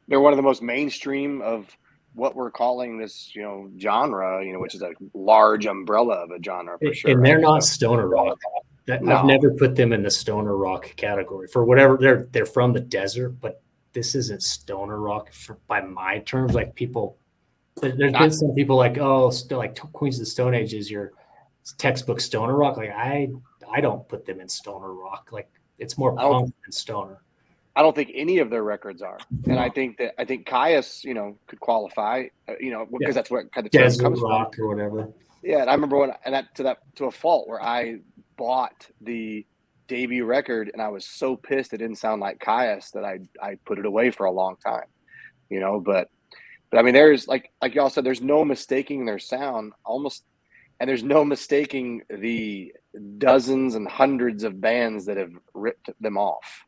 they're one of the most mainstream of what we're calling this, genre, which is a large umbrella of a genre for sure. And they're not stoner rock. No. I've never put them in the stoner rock category for whatever they're from the desert, but this isn't stoner rock by my terms. Like there's been some people like, still like Queens of the Stone Age is your textbook stoner rock. Like I don't put them in stoner rock. Like it's more punk than stoner. I don't think any of their records are, and I think Caius, could qualify, because that's what kind of term desert comes rock from. or whatever. Yeah, and I remember to a fault where I bought the debut record and I was so pissed it didn't sound like Caius that I put it away for a long time, But I mean, there's like y'all said, there's no mistaking their sound almost, and there's no mistaking the dozens and hundreds of bands that have ripped them off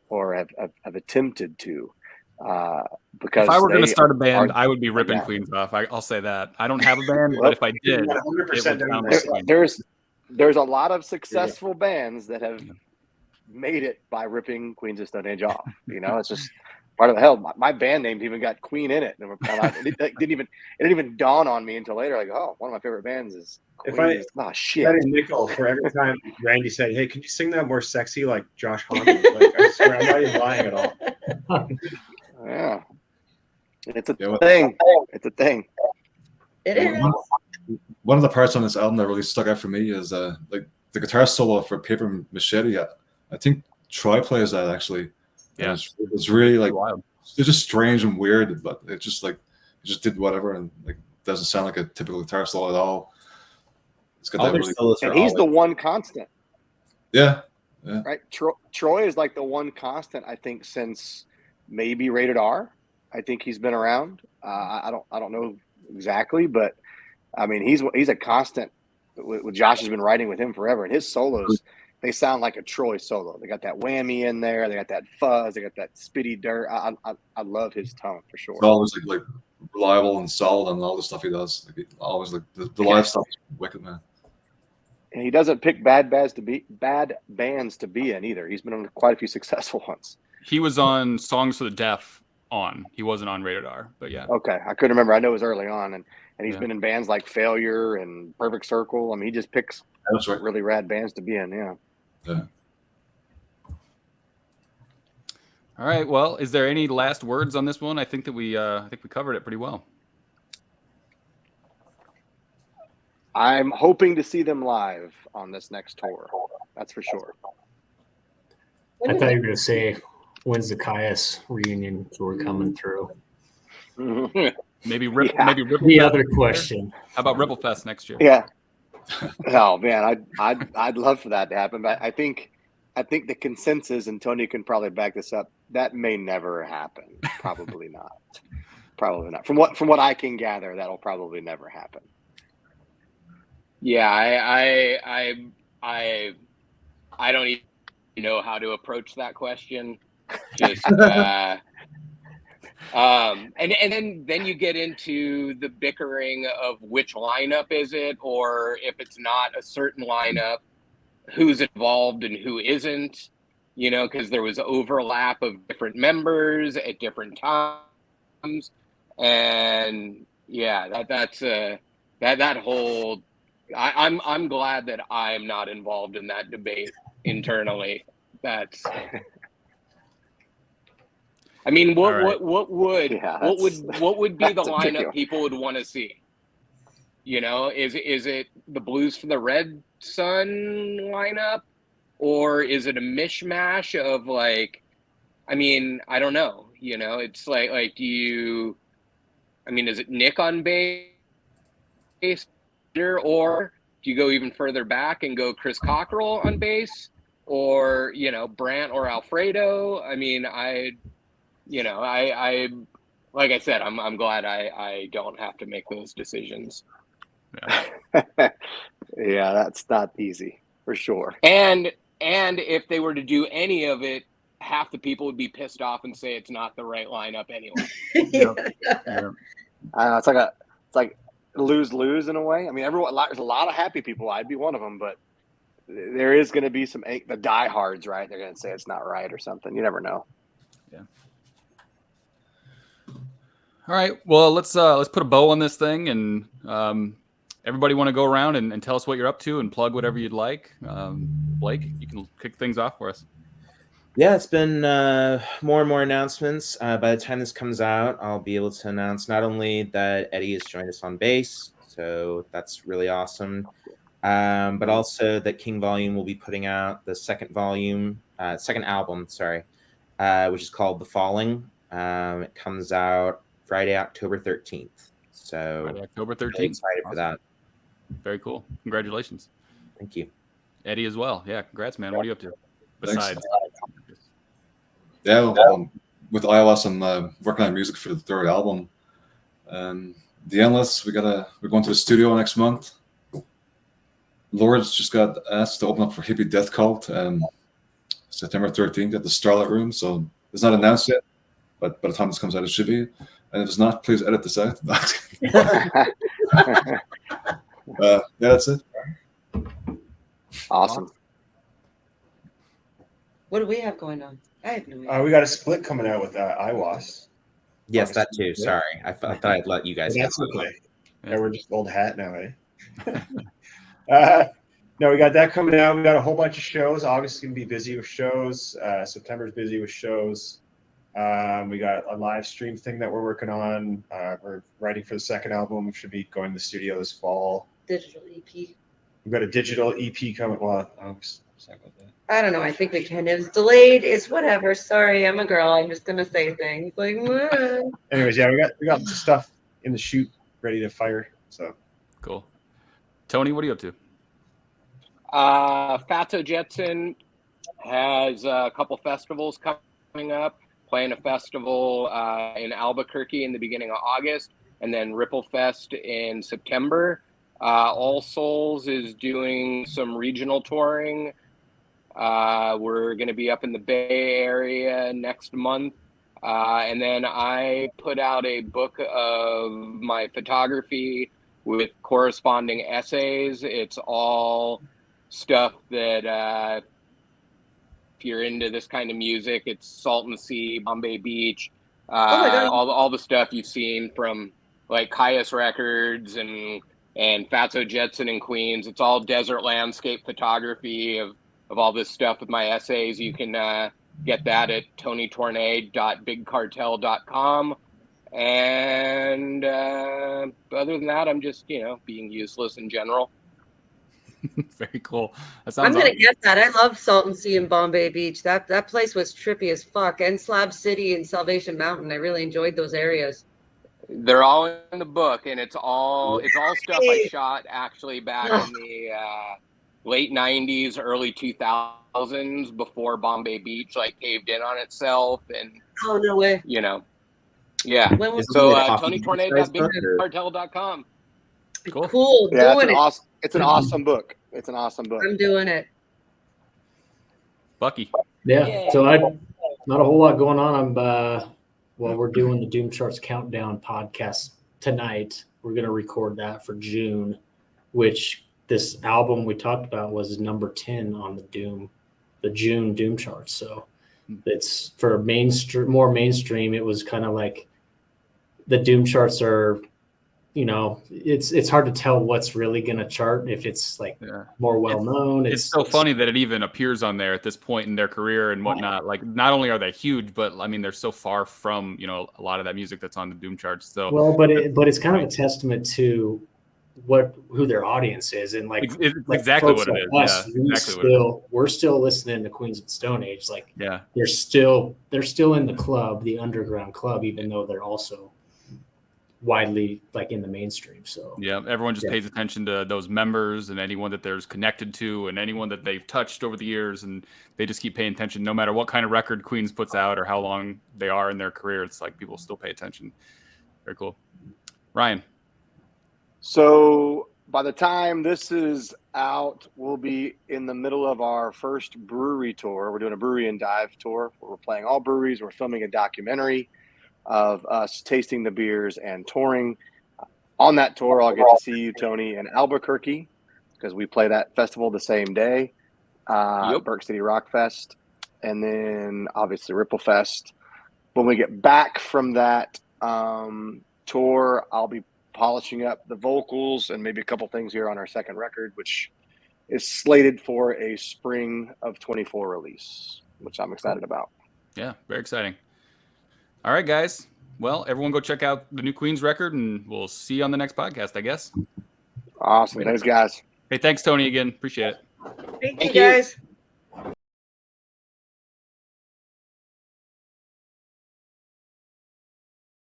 or have attempted to. Because if I were going to start a band, I would be ripping Queens off. I'll say that. I don't have a band, but if I did, 100%. There's a lot of successful bands that have made it by ripping Queens of Stone Age off. It's just part of the hell. My band name even got Queen in it. It didn't even dawn on me until later. Like, one of my favorite bands is Queen. Shit. I had a nickel for every time Randy said, "Hey, can you sing that more sexy like Josh Homme?" Like, I swear, I'm not even lying at all. Yeah, it's a thing. It's a thing. It is. One of the parts on this album that really stuck out for me is like the guitar solo for Paper Machete. I think Troy plays that actually. Yeah, it's really like wild. It's just strange and weird, but it just did whatever and like doesn't sound like a typical guitar solo at all. It's got that really. And he's the one constant. Yeah. Right. Troy is like the one constant I think since maybe Rated R. I think he's been around. I don't know exactly, but I mean he's a constant. With Josh has been writing with him forever, and his solos they sound like a Troy solo. They got that whammy in there. They got that fuzz. They got that spitty dirt. I love his tone for sure. It's always like reliable and solid on all the stuff he does. Like always like the live stuff is wicked, man. And he doesn't pick bad bands to be in either. He's been on quite a few successful ones. He was on Songs for the Deaf. He wasn't on Rated R, but yeah. Okay, I couldn't remember. I know it was early on, and he's been in bands like Failure and Perfect Circle. I mean, he just picks really rad bands to be in. Yeah. All right. Well, is there any last words on this one? I think that we covered it pretty well. I'm hoping to see them live on this next tour. That's for sure. I thought you were going to say, when's the Caius reunion tour coming through? Maybe Ripple the other question. How about Ripple Fest next year? Yeah. Oh man, I'd love for that to happen, but I think the consensus, and Tony can probably back this up, that may never happen. Probably not. Probably not. From what I can gather, that'll probably never happen. Yeah, I don't even know how to approach that question. Just and then you get into the bickering of which lineup is it, or if it's not a certain lineup, who's involved and who isn't, because there was overlap of different members at different times. And yeah, that's that whole, I'm glad that I'm not involved in that debate internally. That's, I mean, what would be the lineup people would want to see? Is it the Blues for the Red Sun lineup, or is it a mishmash of like, I mean, I don't know. It's like is it Nick on bass, or do you go even further back and go Chris Cockrell on bass, or Brant or Alfredo? I mean, I like I said, I'm glad I don't have to make those decisions. Yeah, that's not easy for sure. And if they were to do any of it, half the people would be pissed off and say it's not the right lineup anyway. Yeah. I know, it's like lose in a way. I mean, there's a lot of happy people. I'd be one of them, but there is going to be the diehards, right? They're going to say it's not right or something. You never know. Yeah. All right. Well, let's put a bow on this thing, and everybody want to go around and tell us what you're up to and plug whatever you'd like. Blake, you can kick things off for us. Yeah, it's been more and more announcements. By the time this comes out, I'll be able to announce not only that Eddy has joined us on bass, so that's really awesome, but also that King Volume will be putting out the second album, which is called The Falling. It comes out Friday, October 13th. So Friday, October 13th. Really excited for that. Very cool. Congratulations. Thank you. Eddy as well. Yeah, congrats, man. What are you up to? Besides. Yeah, with Aiwass, I'm working on music for the third album. The Endless, we're going to the studio next month. Lords just got asked to open up for Hippie Death Cult September 13th at the Starlight Room. So it's not announced yet, but by the time this comes out, it should be. And if it's not, please edit this out. Yeah, that's it. Awesome. What do we have going on? I have no idea. We got a split coming out with Aiwass. Yes, that too. Sorry, I thought I'd let you guys. That's okay. Yeah, we're just old hat now, eh? No, we got that coming out. We got a whole bunch of shows. August is gonna be busy with shows. September's busy with shows. We got a live stream thing that we're working on. We're writing for the second album. We should be going to the studio this fall. Digital EP. We've got a digital EP coming. Well, I'm sorry about that. I don't know. I think we can. It was delayed. It's whatever. Sorry, I'm a girl. I'm just gonna say things like. Anyways, yeah, we got stuff in the chute ready to fire. So cool. Tony, what are you up to? Fatso Jetson has a couple festivals coming up. Playing a festival in Albuquerque in the beginning of August, and then Ripple Fest in September. All Souls is doing some regional touring. We're going to be up in the Bay Area next month. And then I put out a book of my photography with corresponding essays. It's all stuff that, if you're into this kind of music, it's Salton Sea, Bombay Beach, all the stuff you've seen from like Caius Records and Fatso Jetson in Queens. It's all desert landscape photography of all this stuff with my essays. You can get that at tonytornay.bigcartel.com. And other than that, I'm just, being useless in general. Very cool. I'm gonna get that. I love Salton Sea and Bombay Beach. That place was trippy as fuck. And Slab City and Salvation Mountain. I really enjoyed those areas. They're all in the book, and it's all stuff I shot actually back in the late 90s, early 2000s, before Bombay Beach caved in on itself. And oh no way. Yeah. So TonyTornay.bigcartel.com. Cool. Yeah, it's an awesome book. It's an awesome book. I'm doing it. Bucky. Yeah. So not a whole lot going on. We're doing the Doom Charts Countdown podcast tonight. We're going to record that for June, which this album we talked about was number 10 on the June Doom Charts. So it's for more mainstream. It was kind of like the Doom Charts are, it's hard to tell what's really going to chart if it's more well known. It's so funny that it even appears on there at this point in their career and whatnot. Like, not only are they huge, but I mean, they're so far from a lot of that music that's on the Doom Charts. So but it's kind of a testament to who their audience is, and exactly what it is. Us, we're still listening to Queens of the Stone Age. They're still in the club, the underground club, even though they're also widely in the mainstream. So yeah, everyone just pays attention to those members and anyone that there's connected to and anyone that they've touched over the years, and they just keep paying attention no matter what kind of record Queens puts out or how long they are in their career. It's people still pay attention. Very cool. Ryan. So by the time this is out, we'll be in the middle of our first brewery tour. We're doing a brewery and dive tour where we're playing all breweries. We're filming a documentary of us tasting the beers and touring. On that tour, I'll get to see you, Tony, in Albuquerque, because we play that festival the same day, Burke City Rock Fest, and then obviously Ripple Fest. When we get back from that, tour. I'll be polishing up the vocals and maybe a couple things here on our second record, which is slated for a spring of 24 release, which I'm excited about. Yeah, very exciting. All right, guys. Well, everyone go check out the new Queens record, and we'll see you on the next podcast, I guess. Awesome. Thanks, guys. Hey, thanks, Tony, again. Appreciate it. Thank you, guys.